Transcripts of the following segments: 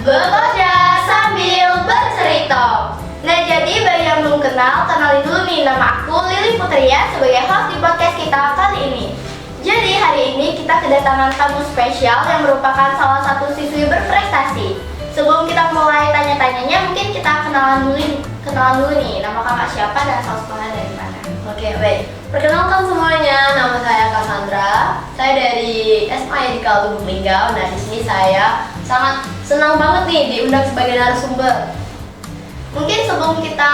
Bekerja sambil bercerita. Nah, jadi bagi yang belum kenalin dulu nih, nama aku Lili Putria sebagai host di podcast kita kali ini. Jadi hari ini kita kedatangan tamu spesial yang merupakan salah satu siswi berprestasi. Sebelum kita mulai tanya-tanyanya, mungkin kita kenalan dulu nih, nama kakak siapa dan asal sekolah dari mana? Oke, baik. Perkenalkan semuanya, nama saya Cassandra. Saya dari SMA Yadika Lubuk Linggau. Nah, di sini saya sangat senang banget nih diundang sebagai narasumber. Mungkin sebelum kita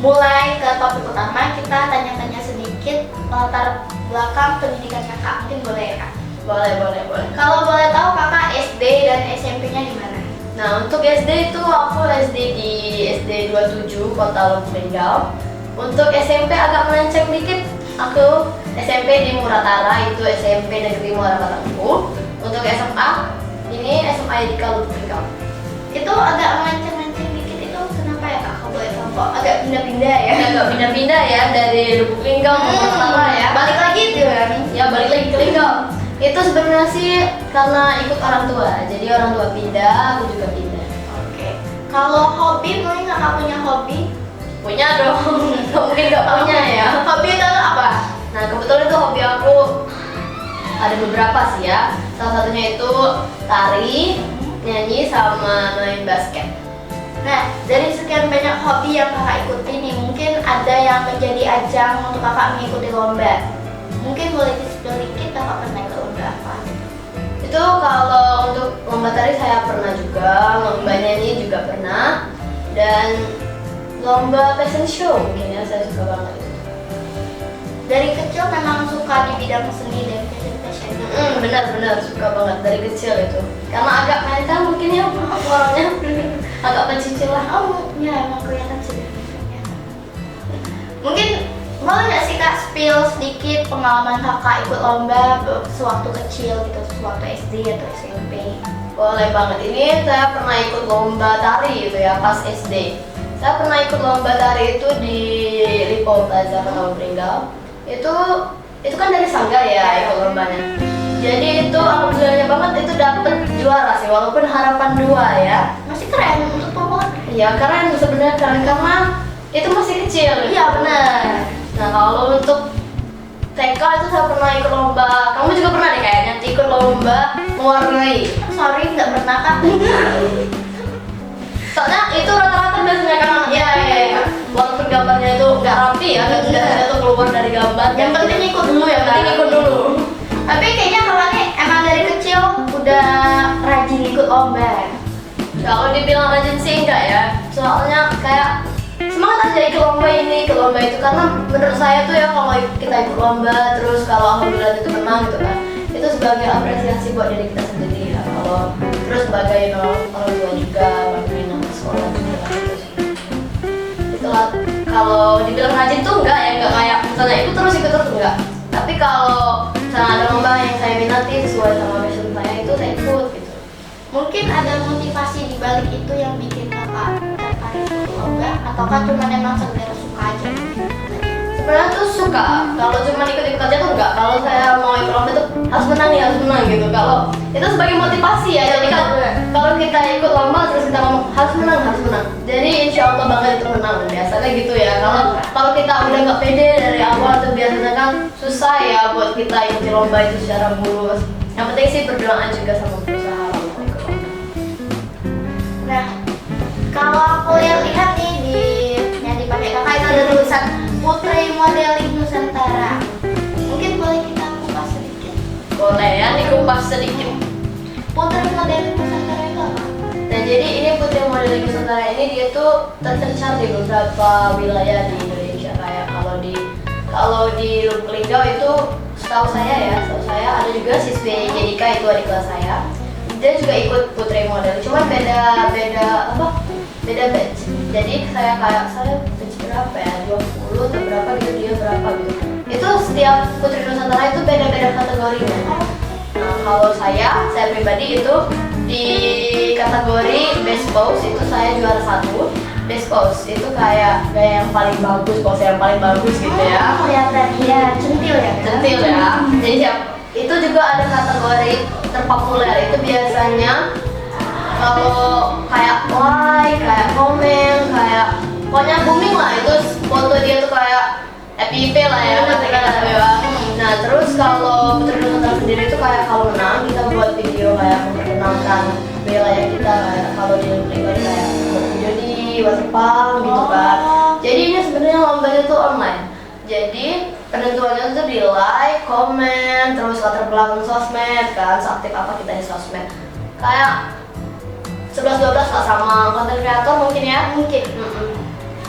mulai ke topik utama, kita tanya-tanya sedikit latar belakang pendidikan kakak. Mungkin boleh ya kak? Boleh. Kalau boleh tahu kakak SD dan SMP-nya di mana? Nah, untuk SD itu aku SD di SD 27 Kota Lubuk Linggau. Untuk SMP agak melenceng dikit, aku SMP di Muratara, itu SMP Negeri Muara Batangku. Untuk SMA, ini SMA Yadika Lubuk Linggau. Itu agak melenceng dikit itu kenapa ya kak? Kalau boleh tahu kok agak pindah-pindah ya? Agak pindah-pindah ya dari Lubuk Linggau ke Muratara ya. Balik lagi tuh kan? Ya, balik lagi ke Linggau. Itu sebenarnya sih karena ikut orang tua. Jadi orang tua pindah, aku juga pindah. Oke. Kalau hobi, mungkin kakak punya hobi? Punya dong. Mungkin gak punya ya. Hobi itu apa? Nah, kebetulan itu hobi aku ada beberapa sih ya. Salah satunya itu tari, nyanyi, sama main basket. Nah, dari sekian banyak hobi yang kakak ikuti nih, mungkin ada yang menjadi ajang untuk kakak mengikuti lomba. Mungkin boleh di-spill dikit kakak pernah ikut lomba apa? Itu kalau untuk lomba tari saya pernah juga, lomba nyanyi juga pernah, dan lomba fashion show mungkin ya, saya suka banget itu. Dari kecil memang suka di bidang seni dan fashion. Benar suka banget dari kecil itu. Karena agak mental mungkin ya aku orangnya agak pencicil lah. Oh, ya emang kelihatan sih. Mungkin boleh nggak sih kak spill sedikit pengalaman kakak ikut lomba sewaktu kecil gitu, sewaktu SD atau SMP? Boleh banget. Ini saya pernah ikut lomba tari gitu ya pas SD. Saya pernah ikut lomba tari itu di Lipo Plaza Kota Lubuk Linggau. Itu kan dari Sangga ya ikut lombanya. Jadi itu alhamdulillahnya banget itu dapet juara sih, walaupun harapan 2 ya. Masih keren untuk pemula. Iya keren, sebenarnya keren karena itu masih kecil. Iya benar. Nah kalau untuk TK itu saya pernah ikut lomba. Kamu juga pernah deh kayaknya ikut lomba mewarnai. Sorry nggak pernah kak. Soalnya itu rata-rata biasanya kan ya. Walaupun gambarnya itu nggak rapi ya, dan itu keluar dari gambar. Yang penting ikut dulu ya kak. Penting ikut dulu. Tapi kayaknya kakak nih emang dari kecil udah rajin ikut lomba. Kalau dibilang rajin sih enggak ya. Soalnya kayak semangat aja ikut lomba ini, ikut lomba itu, karena menurut saya tuh ya kalau kita ikut lomba terus kalau alhamdulillah itu menang gitu kan, itu sebagai apresiasi buat diri kita sendiri ya. Kalau terus sebagai orang tua juga bantuin nama sekolah juga gitu sih. Itulah kalau dibilang rajin tuh enggak ya, enggak kayak misalnya ikut terus enggak. Tapi kalau misalnya ada lomba yang saya minati sesuai sama passion saya, itu saya ikut gitu. Mungkin ada motivasi di balik itu yang bikin kakak tertarik ikut lomba, ataukah cuma emang sekedar suka aja? Sebenarnya tuh suka. Kalau cuma ikut-ikut aja tuh enggak. Kalau saya mau ikut lomba tuh harus menang gitu. Kalau itu sebagai motivasi ya. Jadi kalau kita ikut lomba terus kita ngomong harus menang. Jadi insya Allah banget itu menang. Biasanya gitu ya. Kalau kita udah nggak pede dari awal tuh biasanya kan susah ya buat kita ikuti lomba itu secara mulus. Yang penting sih berdoa juga sama berusaha untuk ikut lomba. Nah, kalau aku lihat nih yang dipakai kakak itu ada tulisan Putri Modeling Nusantara. Mungkin boleh kita kupas sedikit. Boleh ya, dikupas sedikit. Putri Modeling Nusantara itu apa? Nah jadi ini Putri Modeling Nusantara ini dia tuh tersebar di beberapa wilayah di Indonesia. Kayak kalau di Lubuk Linggau itu setahu saya ada juga siswi Yadika, itu adik kelas saya. Dia juga ikut Putri Modeling, cuma beda batch. Jadi saya batch berapa ya, 20 atau berapa gitu, dia berapa gitu. Itu setiap Putri Nusantara itu beda-beda kategorinya. Nah kalau saya pribadi itu di kategori best pose itu saya juara 1. Best pose itu kayak gaya yang paling bagus, pose yang paling bagus gitu ya. Kelihatan dia centil ya. Centil ya. Jadi itu juga ada kategori terpopuler, itu biasanya kalau kayak like, kayak komen, kayak pokoknya booming lah itu foto dia tuh kayak FYP lah ya ketika ada Bella. Nah terus kalau Putri Nusantara sendiri itu kayak kalau menang kita buat video kayak memperkenalkan Bella ya kita kayak kalau di Lingkungan kayak buat video di Waterpark gitu kan. Jadi ini sebenarnya lombanya tuh online. Jadi penentuannya tuh di like, komen, terus latar belakang sosmed kan, seaktif apa kita di sosmed. Kayak 11-12 lah sama konten kreator mungkin ya. Mungkin.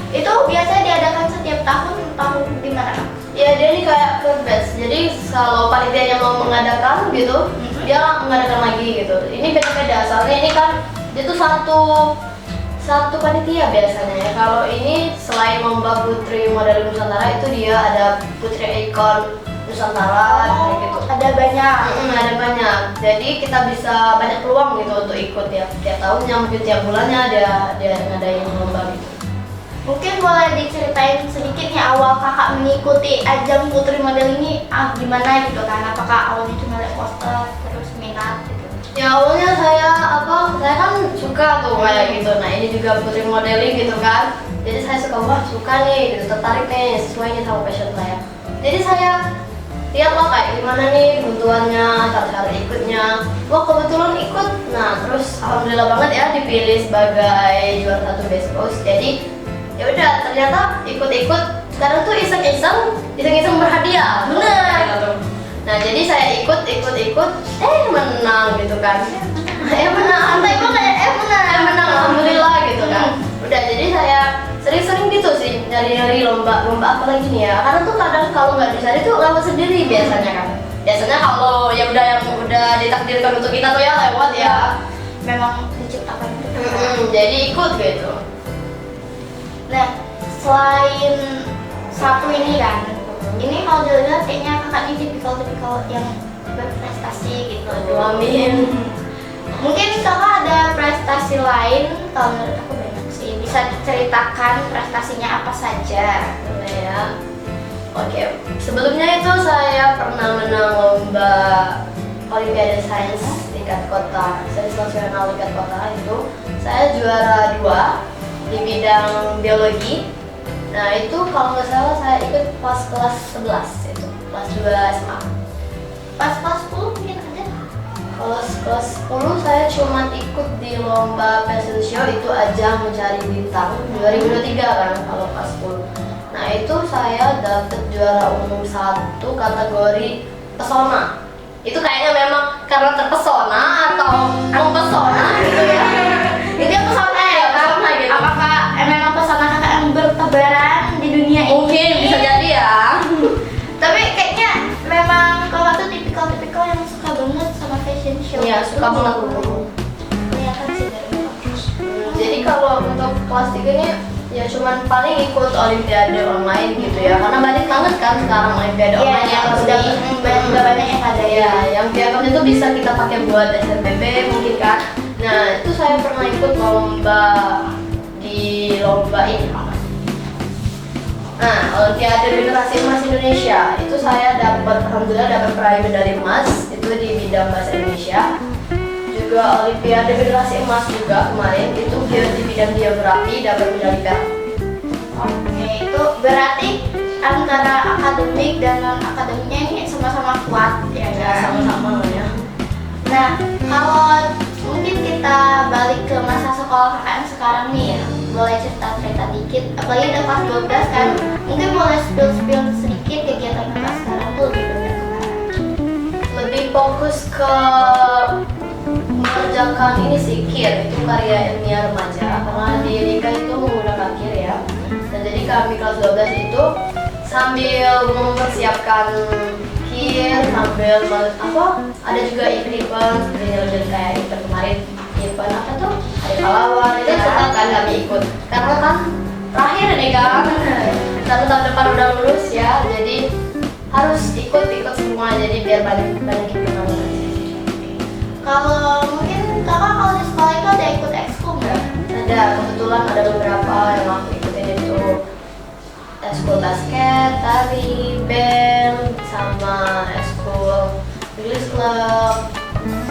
Itu biasanya diadakan setiap tahun di mana? Ya dia ini kayak club batch. Jadi kalau panitianya mau mengadakan gitu, dia mengadakan lagi gitu. Ini beda-beda. Soalnya ini kan dia tuh satu panitia biasanya ya. Kalau ini selain lomba Putri Model Nusantara itu dia ada Putri Ikon Nusantara kayak gitu. Ada banyak. Ada banyak. Jadi kita bisa banyak peluang gitu untuk ikut ya. Tiap tahunnya mungkin tiap bulannya dia ngadain lomba gitu. Mungkin boleh diceritain sedikit nih awal kakak mengikuti ajang Putri Model ini gimana gitu kan? Apakah awalnya cuma lihat poster terus minat gitu? Ya awalnya saya kan suka tuh kayak gitu. Nah ini juga Putri Modeling gitu kan. Jadi saya suka nih gitu, tertarik nih sesuai nih sama passion saya. Jadi saya lihat lah kayak gimana nih kebutuhannya, cara ikutnya. Wah kebetulan ikut. Nah terus alhamdulillah banget ya dipilih sebagai juara satu Best Post. Jadi ya udah ternyata ikut-ikut sekarang tuh iseng-iseng berhadiah. Bener. Nah jadi saya ikut menang gitu kan. Menang Santai banget ya, menang alhamdulillah gitu kan. Udah jadi saya sering-sering gitu sih nyari lomba apa lagi nih ya. Karena tuh kadang kalau nggak dicari tuh lewat sendiri biasanya kan. Biasanya kalau yang udah ditakdirkan untuk kita tuh ya lewat ya. Memang diciptakan gitu. Jadi ikut gitu. Nah, selain satu ini kan, ini kalau dilihat kayaknya kakak ini tipikal yang berprestasi gitu. Amin. Mungkin kakak ada prestasi lain, kalau menurut aku banyak sih. Bisa diceritakan prestasinya apa saja? Boleh ya. Oke, sebelumnya itu saya pernah menang lomba Olimpiade Sains tingkat kota, sains nasional tingkat kota itu saya juara 2 di bidang biologi. Nah itu kalau nggak salah saya ikut pas kelas 11 itu, kelas 2 SMA. Pas kelas 10 mungkin ada? Kalau kelas 10 saya cuma ikut di lomba fashion show itu ajang mencari bintang 2023 kan kalau kelas 10. Nah itu saya dapet juara umum 1 kategori pesona. Itu kayaknya memang karena terpesona atau mempesona gitu ya. Itu yang pesona ya, pesona gitu. Apakah memang pesona kakak yang bertebaran di dunia ini? Mungkin bisa jadi ya. Tapi kayaknya memang kakak tuh tipikal yang suka banget sama fashion show. Iya suka banget. Kelihatan sih dari bagus. Jadi kalau untuk kelas 3 ini ya cuman paling ikut olimpiade online gitu ya. Karena banyak banget kan sekarang olimpiade online yang udah banyak yang ada ya. Yang piagam itu bisa kita pakai buat SNPB mungkin kan. Nah itu saya pernah ikut lomba ini. Nah Olimpiade Generasi Emas Indonesia itu saya alhamdulillah dapat peraih medali emas itu di bidang bahasa Indonesia. Juga Olimpiade Generasi Emas juga kemarin itu di bidang geografi dapat medali perak. Oke, itu berarti antara akademik dan non akademiknya ini sama-sama kuat ya kan? Sama-sama ya. Nah, kalau mungkin kita balik ke masa sekolah kakak yang sekarang nih ya, boleh cerita dikit, apalagi udah kelas 12 kan, mungkin boleh spill sedikit kegiatan kakak sekarang tuh lebih banyak kemana? Lebih fokus ke mengerjakan ini sih KIR, itu karya ilmiah remaja karena di Lika itu menggunakan KIR ya. Dan jadi kami kelas 12 itu sambil mempersiapkan KIR sambil ada juga event seperti kayak event kemarin, event apa tuh hari pahlawan itu suka kan kami ikut karena kan terakhir nih kan 1 tahun depan udah lulus ya, jadi harus ikut semua jadi biar banyak ikutan. Kalau mungkin kakak kalau di sekolah itu ada ikut ekskul nggak? Ada, kebetulan ada beberapa yang aku ikutin itu ekskul basket, tari, band, sama ekskul English Club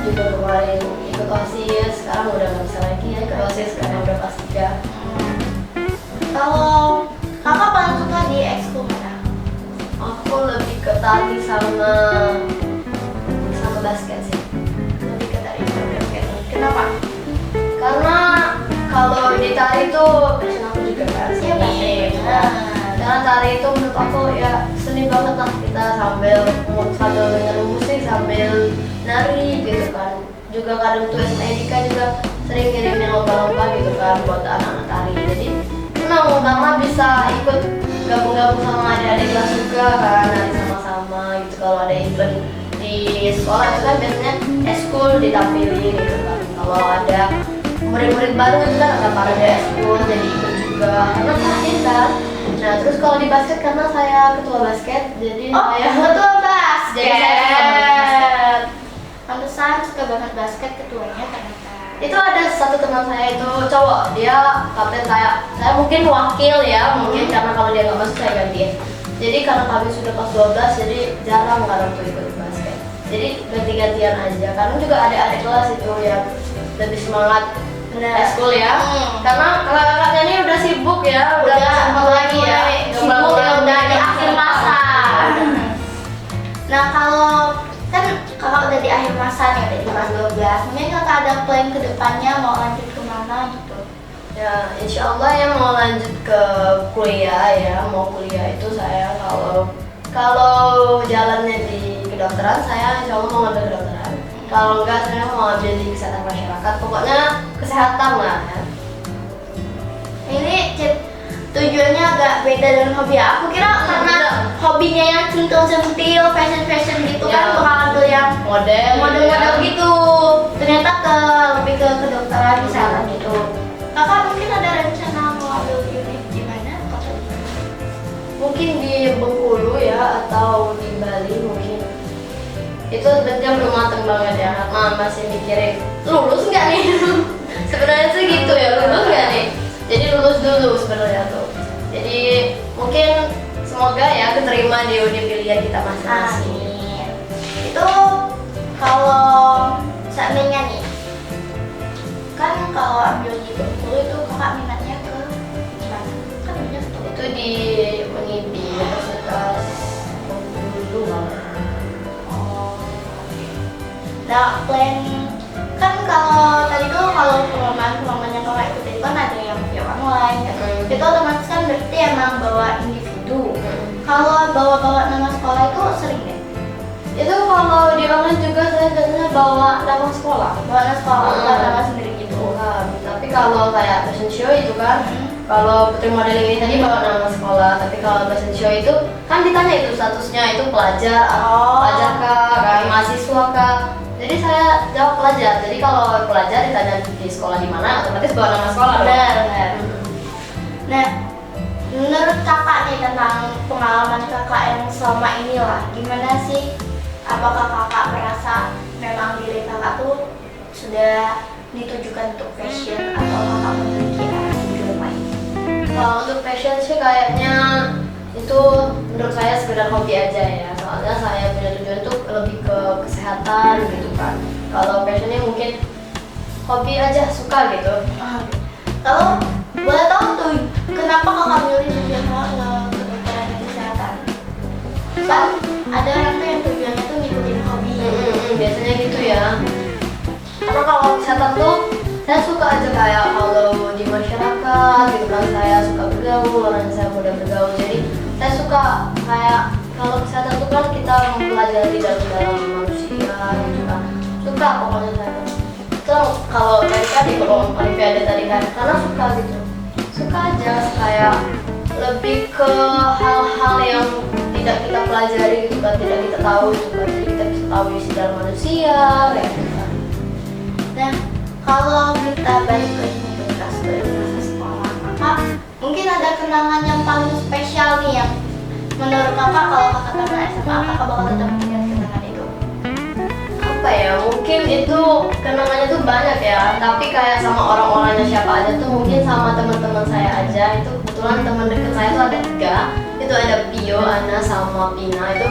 juga kemarin ikut ikut OSIS, sekarang udah nggak bisa lagi ya ikut OSIS karena udah kelas 3. Kalau kakak paling suka di ekskul mana? Aku lebih ke tari sama basket sih. Lebih ke tari sama basket. Kenapa? Karena kalau di tari itu passion aku juga kan Iya, seni. pasti. Karena tari itu menurut aku ya seni banget lah, kita sambil dengerin musik sambil nari gitu kan. Juga kadang tuh SMA Dika juga sering ngirimin lomba-lomba gitu kan buat anak-anak tari. Jadi senang karena bisa ikut gabung-gabung sama adik-adik kelas juga kan, nari sama-sama gitu. Kalau ada event di sekolah itu kan biasanya eskul ditampilin gitu kan. Kalau ada murid-murid baru itu kan ada parade eskul jadi ikut juga karena terakhir kan. Nah terus kalau di basket karena saya ketua basket jadi Oh, saya betul basket. Jadi saya suka banget basket. Pantesan suka banget basket ketuanya ternyata. Itu ada satu teman saya itu cowok, dia kapten, saya mungkin wakil ya, mungkin karena kalau dia nggak masuk saya gantiin. Jadi karena kami sudah kelas 12 jadi jarang kadang tuh ikut basket. Jadi ganti-gantian aja. Karena juga adik-adik kelas itu yang lebih semangat eskul ya. Karena kakak-kakaknya ini udah sibuk ya, udah nggak sempat lagi ya. Sibuk ya udah di akhir masa. Nah kalau kan kakak udah di akhir masa nih, udah di kelas 12. Mungkin kakak ada plan ke depannya mau lanjut kemana gitu? Ya, insya Allah ya mau lanjut ke kuliah ya, mau kuliah itu saya kalau jalannya di kedokteran saya insya Allah mau ngambil kedokteran. Kalau enggak saya mau ambil di kesehatan masyarakat, pokoknya kesehatan lah ya. Ini tujuannya agak beda dengan hobi ya. Aku kira karena hobinya yang centil-centil, fashion gitu kan bakal ambil yang model-model gitu. Ternyata lebih ke kedokteran kesehatan gitu. Kakak mungkin ada rencana mau ambil unit di mana? Mungkin di Bengkulu ya atau di Bali mungkin. Itu sebenarnya belum mateng banget ya, karena masih mikirin lulus nggak nih. Sebenarnya sih gitu ya, lulus nggak nih. Jadi lulus dulu sebenarnya tuh. Jadi mungkin semoga ya keterima di univ pilihan kita masing-masing. Amin. Itu kalau seandainya nih, kan kalau ambil di Bengkulu itu kakak minatnya ke mana? Kan banyak tuh. Itu di Univ Universitas Bengkulu. Nah, plan kan kalau tadi tuh kalau pengalaman yang kakak ikutin kan ada yang via online kan. Itu otomatis kan berarti emang bawa individu. Kalau bawa nama sekolah itu sering deh. Itu kalau di online juga saya biasanya bawa nama sekolah. Bawa nama sekolah, bukan nama sendiri gitu. Bukan. Tapi kalau kayak fashion show itu kan, kalau putri modeling ini tadi bawa nama sekolah. Tapi kalau fashion show itu kan ditanya itu statusnya itu pelajar, pelajar kah, kan mahasiswa kah. Jadi saya jawab pelajar. Jadi kalau pelajar ditanya di sekolah di mana, otomatis bawa nama sekolah. Benar. Nah, menurut kakak nih tentang pengalaman kakak yang selama inilah, gimana sih? Apakah kakak merasa memang diri kakak tuh sudah ditujukan untuk fashion atau kakak memiliki arah tujuan lain? Kalau untuk fashion sih kayaknya itu menurut saya sekedar hobi aja ya. Soalnya saya punya tujuan tuh lebih ke kesehatan gitu kan. Kalau fashionnya mungkin hobi aja, suka gitu. Kalau boleh tahu tuh kenapa kakak milih tujuan kakak ke kedokteran dan kesehatan? Kan ada orang tuh yang tujuannya tuh ngikutin hobi. Biasanya gitu ya. Karena kalau kesehatan tuh saya suka aja kayak kalau di masyarakat gitu kan, saya suka bergaul, orang saya mudah bergaul. Jadi saya suka kayak kalau kesehatan tuh kan kita mempelajari dalam manusia gitu kan. Suka pokoknya saya. Itu kalau tadi kan di Olimpiade tadi kan, karena suka gitu. Suka aja kayak lebih ke hal-hal yang tidak kita pelajari gitu kan, tidak kita tahu gitu kan. Jadi kita bisa tahu isi dalam manusia kayak gitu kan. Nah, kalau kita balik ke universitas sekolah, kakak mungkin ada kenangan yang paling spesial nih yang menurut kakak kalau kakak tamat SMA, kakak bakal tetap ingat kenangan itu. Apa ya, mungkin itu kenangannya tuh banyak ya, tapi kayak sama orang-orangnya siapa aja tuh mungkin sama teman-teman saya aja. Itu kebetulan teman deket saya tuh ada 3, itu ada Pio, Ana, sama Pina itu.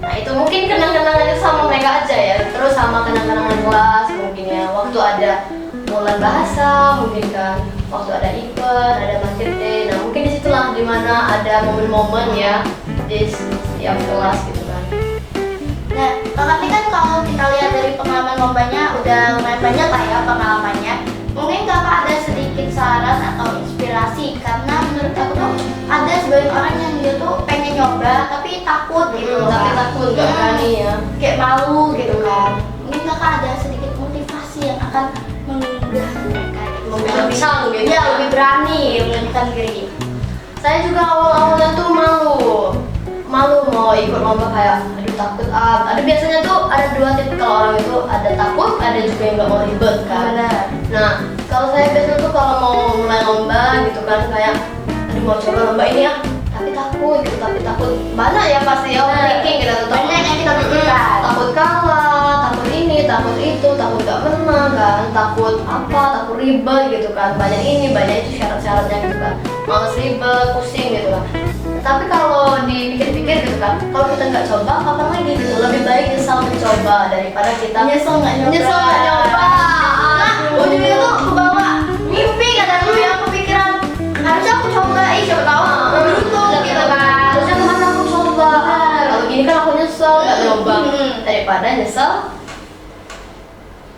Nah itu mungkin kenang-kenangannya sama mereka aja ya. Terus sama kenang-kenangan kelas mungkin ya. Waktu ada mulai bahasa mungkin kan, waktu ada event, ada market day. Nah mungkin disitulah dimana ada momen-momen ya di setiap kelas gitu kan. Nah, kakak ini kan kalau kita lihat dari pengalaman lombanya udah lumayan banyak lah ya pengalamannya. Mungkin kakak ada sedikit saran atau inspirasi karena menurut aku tuh ada sebagian orang yang dia tuh pengen nyoba tapi takut gitu loh. Tapi Kak. takut nggak berani ya. Kayak malu gitu kan. Mungkin kakak ada sedikit motivasi yang akan menggugah mereka gitu. Membina gitu. Ya, lebih berani menunjukkan diri. Saya juga awal-awalnya tuh malu mau ikut lomba, kayak aduh takut. Ada biasanya tuh ada dua tipe kalau orang itu, ada takut, ada juga yang nggak mau ribet kan. Benar. Nah kalau saya biasanya tuh kalau mau mulai lomba gitu kan, kayak aduh mau coba lomba ini ya, tapi takut gitu, tapi takut banyak ya pasti ya, overthinking gitu tuh. Banyak yang kita pikirkan. Takut kalah, takut ini, takut itu, takut gak menang kan, takut apa, takut ribet gitu kan, banyak ini, banyak itu syarat-syaratnya gitu kan, males ribet, pusing gitu kan. Tapi kalau dipikir-pikir gitu kan, kalau kita nggak coba, kapan lagi gitu, lebih baik nyesal mencoba daripada kita Nyesel nggak nyoba. nyesel nggak nyoba. Nah, ujungnya tuh kebawa mimpi kadang tuh yang kepikiran harusnya aku coba, siapa tahu beruntung gitu kan. Harusnya kemana aku coba. Kalau gini kan aku nyesel nggak nyoba, daripada nyesel.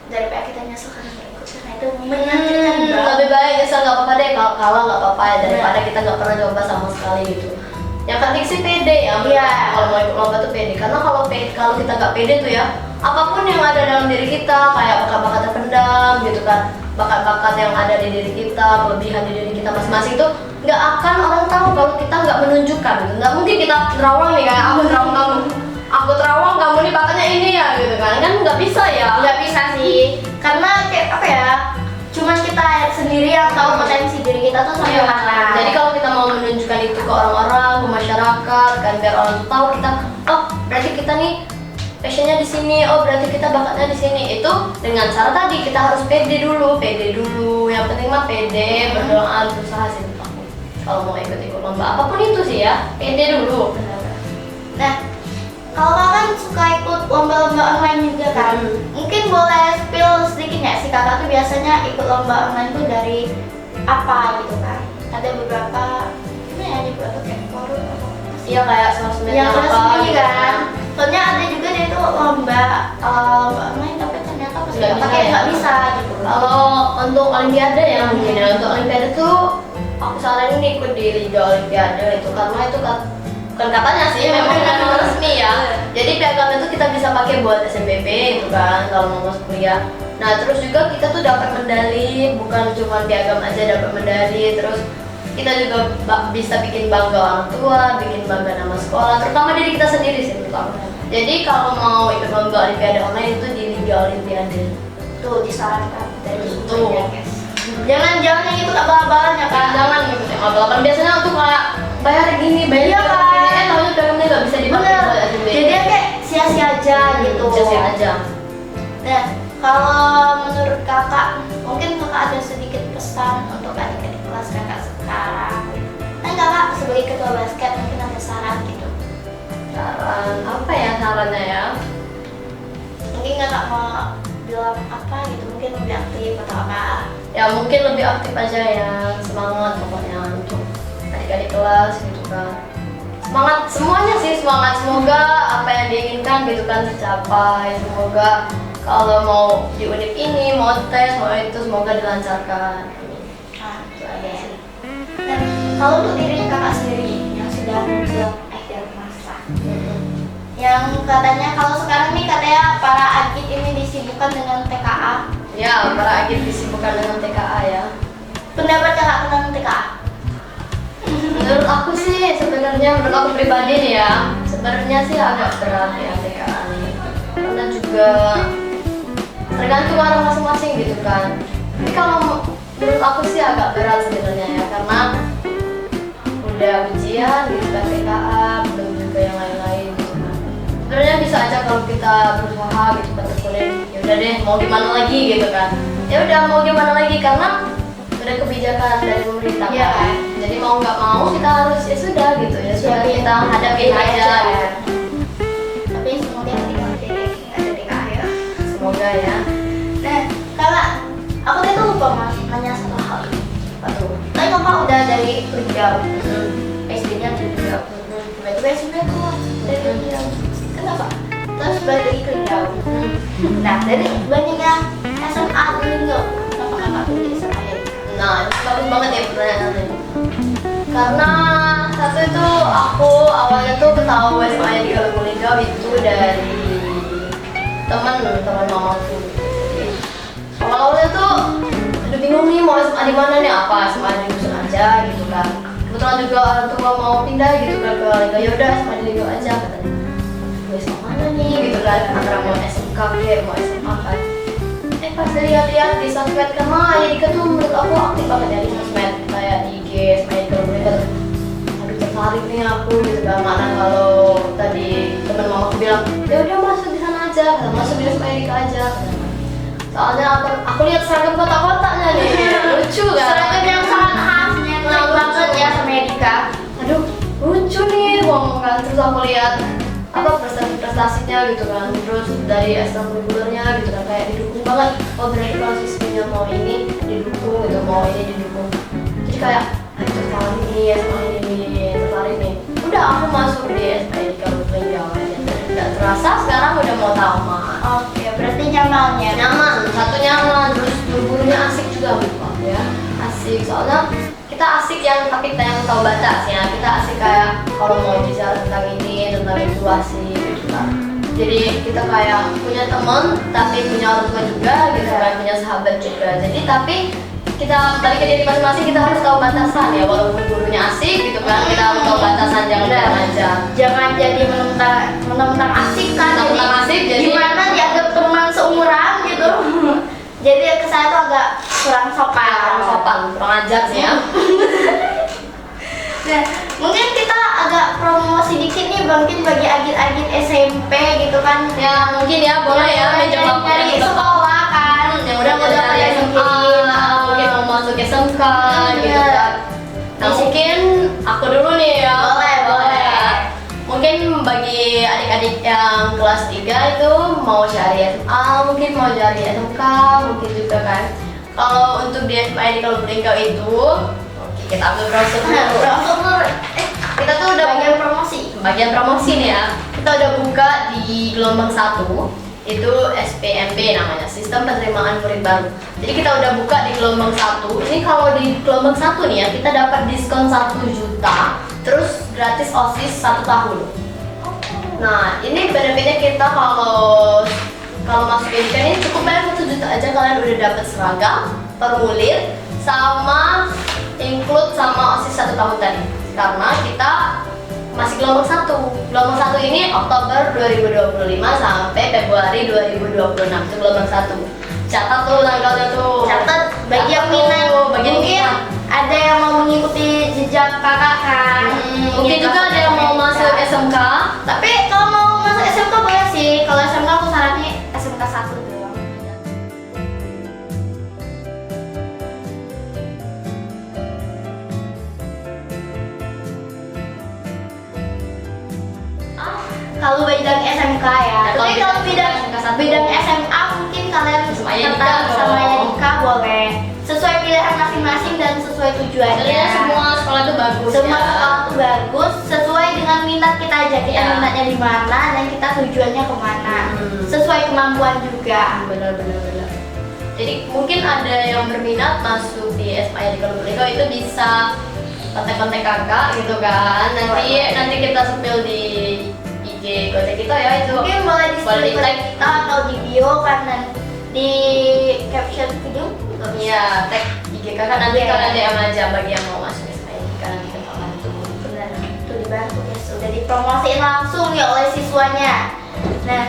Daripada kita nyesel karena nggak ikut, karena itu menyakitkan banget. Lebih baik nyesel nggak apa-apa deh, kalau kalah nggak apa-apa ya, daripada kita nggak pernah coba sama sekali gitu. Yang penting sih pede ya, Iya. kalau mau ikut lomba tuh pede, karena kalau kita nggak pede tuh ya, apapun yang ada dalam diri kita, kayak bakat-bakat terpendam gitu kan, bakat-bakat yang ada di diri kita, kelebihan di diri kita masing-masing tuh nggak akan orang tahu kalau kita nggak menunjukkan gitu. Nggak mungkin kita terawang nih, kayak aku terawang kamu nih bakatnya ini ya gitu kan nggak bisa ya. Nggak bisa sih, karena kayak apa ya, cuma kita sendiri yang tahu potensi diri kita tuh sampai mana. Jadi kalau kita mau menunjukkan itu ke orang-orang, ke masyarakat, kan biar orang tuh tahu kita, oh berarti kita nih passionnya di sini, oh berarti kita bakatnya di sini. Itu dengan cara tadi kita harus pede dulu. Yang penting mah pede, berdoa, berusaha sih aku. Kalau mau ikut lomba apapun itu sih ya, pede dulu. Nah, kalau kakak kan suka ikut lomba-lomba online juga kan, mungkin boleh spill sedikit nggak sih kakak tuh biasanya ikut lomba online tuh dari apa gitu kan? Ada beberapa, gimana ya, ada beberapa kayak forum atau apa sih? Iya kayak sosmed Yang resmi gitu kan. Soalnya ada juga dia tuh lomba online tapi ternyata pas Nggak kita bisa pakai ya? nggak bisa gitu. Kalau untuk olimpiade ya mungkin ya, untuk olimpiade tuh aku saranin ikut di Liga Olimpiade itu, karena itu bukan katanya sih, memang resmi ya. Jadi piagam itu kita bisa pakai buat SNBP itu kan kalau mau masuk kuliah. Nah terus juga kita tuh dapat medali, bukan cuma piagam aja dapat medali, terus kita juga bisa bikin bangga orang tua, bikin bangga nama sekolah, terutama diri kita sendiri sih terutama. Jadi kalau mau ikut lomba olimpiade online itu di Liga Olimpiade. Tuh disarankan dari Tuh. semuanya guys. Jangan yang itu abal-abalan ya kak. Jangan ngikutin abal-abalan, biasanya tuh kayak bayar gini, bayar Iya, gini, kan? tahunya piagamnya nggak bisa dipakai Bener. buat SNBP. Jadi kayak sia-sia aja gitu. Sia-sia aja. Nah, kalau menurut kakak, mungkin kakak ada sedikit pesan untuk adik-adik kelas kakak sekarang. Kan kakak sebagai ketua basket mungkin ada saran gitu. Saran apa ya sarannya ya? Mungkin kakak mau bilang apa gitu, mungkin lebih aktif atau apa. Ya mungkin lebih aktif aja ya, semangat pokoknya untuk adik-adik kelas gitu kan. Semangat semuanya sih, semangat, semoga apa yang diinginkan gitu kan tercapai. Semoga kalau mau di univ ini, mau tes, mau itu semoga dilancarkan. Nah, Itu aja sih. dan kalau untuk diri kakak sendiri yang sudah menjelang akhir masa, yang katanya kalau sekarang nih katanya para adit ini disibukkan dengan TKA. Ya, para agit disibukkan dengan TKA ya. Pendapat kakak tentang TKA? Menurut aku sih sebenarnya, menurut aku pribadi nih ya, sebenarnya sih agak berat ya TKA ini, karena juga tergantung orang masing-masing gitu kan. Tapi kalau menurut aku sih agak berat sebenarnya ya, karena udah ujian gitu kan TKA, belum juga yang lain-lain gitu kan. Sebenarnya bisa aja kalau kita berusaha gitu kan kuliah, ya udah deh mau gimana lagi gitu kan. Ya udah mau gimana lagi, karena udah kebijakan dari pemerintah Iya, kan. kan? Jadi mau nggak mau kita harus ya sudah gitu ya, sudah kita hadapin aja gitu. Tapi semoga nanti kalau ada TKA ya. Semoga ya. Nah, Linggau. SD-nya di Linggau. Tiba-tiba SMP keluar dari Linggau. Kenapa? Terus balik lagi ke Linggau. Nah, dari banyaknya SMA di Linggau, kenapa kakak pilih SMA ya? Nah, itu bagus banget ya pertanyaan ini. Karena satu itu aku awalnya tuh ketahui SMA di Kalibung Linggau itu dari teman mamaku. Jadi, awalnya tuh udah bingung nih mau SMA di mana nih, apa SMA di Dusun aja gitu kan. Kebetulan juga orang tua mau pindah gitu kan ke Linggau, ya udah SMA di Linggau aja katanya. Mau SMA mana nih gitu kan, antara mau SMK kayak mau SMA kan. Pas lihat-lihat di sosmed karena Dika tuh menurut aku aktif banget ya di sosmed, kayak di IG, main ke mereka tuh aduh tertarik nih aku gitu kan. Mana kalau tadi teman mama aku bilang ya udah masuk di sana aja, kata masuk di SMA Dika aja kata. Soalnya aku lihat seragam kotak-kotaknya nih lucu kan, Seragam yang sangat khasnya, keren banget ya sama Dika. aduh lucu nih ngomong kan. Terus aku lihat apa prestasinya gitu kan, terus dari ekstrakurikulernya gitu kan, kayak didukung banget. Oh berarti kalau siswinya mau ini didukung gitu, mau ini didukung. Jadi kayak tertarik nih SMA ini, tertarik nih. Udah aku masuk di SMA di Kalibung Linggau aja. Tidak terasa sekarang udah mau tamat. Oke, berarti nyaman ya? Nyaman, satu nyaman, terus gurunya asik juga Mbak ya. Asik, soalnya kita asik yang tapi kita yang tahu batas ya. Kita asik kayak kalau mau bicara tentang ini, tentang itu asik gitu kan. Jadi kita kayak punya teman tapi punya orang tua juga gitu kan, punya sahabat juga. Jadi tapi kita balik ke diri masing-masing, kita harus tahu batasan ya, walaupun gurunya asik gitu kan, kita harus tahu batasan, jangan kurang aja. Jangan jadi mentang-mentang asik kan, Mentang-mentang asik, jadi gimana dianggap teman seumuran gitu. Jadi kesan itu agak kurang sopan. kurang sopan, kurang ajar sih ya. Nah, mungkin kita agak promosi dikit nih mungkin bagi agit-agit SMP gitu kan. Ya mungkin ya boleh ya mencoba dari sekolah kan, yang udah dari SMA, mungkin mau masuk SMK gitu kan. Nah mungkin aku dulu nih ya. Boleh. Mungkin bagi adik-adik yang kelas 3 itu mau cari SMA, mungkin mau cari SMK, mungkin juga kan. Kalau untuk di SMA di Kalibung Linggau itu, oke, kita ambil brosur dulu. Kita tuh udah bagian promosi nih ya. Kita udah buka di gelombang 1 itu SPMB namanya, Sistem Penerimaan Murid Baru. Jadi kita udah buka di gelombang 1. Ini kalau di gelombang 1 nih ya, kita dapat diskon 1 juta, terus gratis OSIS 1 tahun. Nah, ini benefitnya kita kalau masuk pendidikan ini cukup bayar 1 juta aja, kalian udah dapat seragam, formulir, sama include sama OSIS 1 tahun tadi. Karena kita masih gelombang 1. Gelombang 1 ini Oktober 2025 sampai Februari 2026. Itu gelombang 1. Catat tuh tanggalnya tuh. Catat bagi yang minat. Mungkin ada yang mau mengikuti jejak kakak kan. Mungkin juga ada yang mau masuk SMK. Tapi kalau mau masuk SMK boleh sih. Kalau SMK aku sarannya SMK 1 doang. Kalau bidang SMK ya. Tapi kalau bidang SMA mungkin kalian tertarik sama Yadika boleh. Sesuai pilihan masing-masing dan sesuai tujuannya. Sebenarnya semua sekolah itu bagus. Semua ya. sekolah itu bagus sesuai dengan minat kita aja. Kita Ya. minatnya di mana dan kita tujuannya kemana. Sesuai kemampuan juga. Benar. Jadi mungkin ada yang berminat masuk di SMA di Kalibung Linggau itu bisa kontak-kontak kakak gitu kan. Nanti kita sepil di IG kontak kita ya itu. Mungkin boleh di Boleh slide di-tag. kita atau di bio kan dan di caption video. Iya, tag IG kakak nanti Iya. kalian DM aja bagi yang mau masuk SMA kan nanti kita bantu. Benar, itu dibantu ya, sudah dipromosiin langsung ya oleh siswanya. Nah,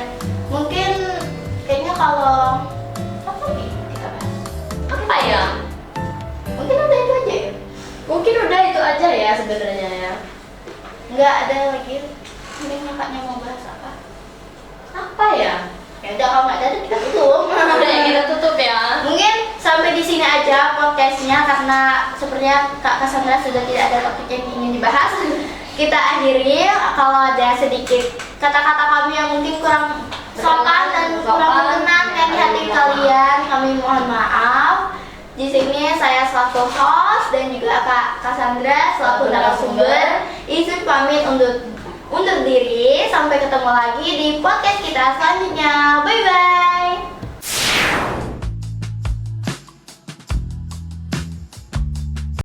mungkin kayaknya kalau apa nih kita bahas? Apa ya? Mungkin ada itu aja ya? Mungkin udah itu aja ya sebenarnya ya. Nggak ada lagi. Mungkin kakaknya mau bahas apa? Apa ya? Ya udah kalau nggak ada kita tutup. Udah ya kita tutup ya. Mungkin sampai di sini aja podcastnya karena sepertinya Kak Cassandra sudah tidak ada topik yang ingin dibahas. Kita akhiri. Kalau ada sedikit kata-kata kami yang mungkin kurang sopan dan kurang berkenan di hati kalian, kami mohon maaf. Di sini saya selaku host dan juga Kak Cassandra selaku narasumber izin pamit undur diri. Sampai ketemu lagi di podcast kita selanjutnya.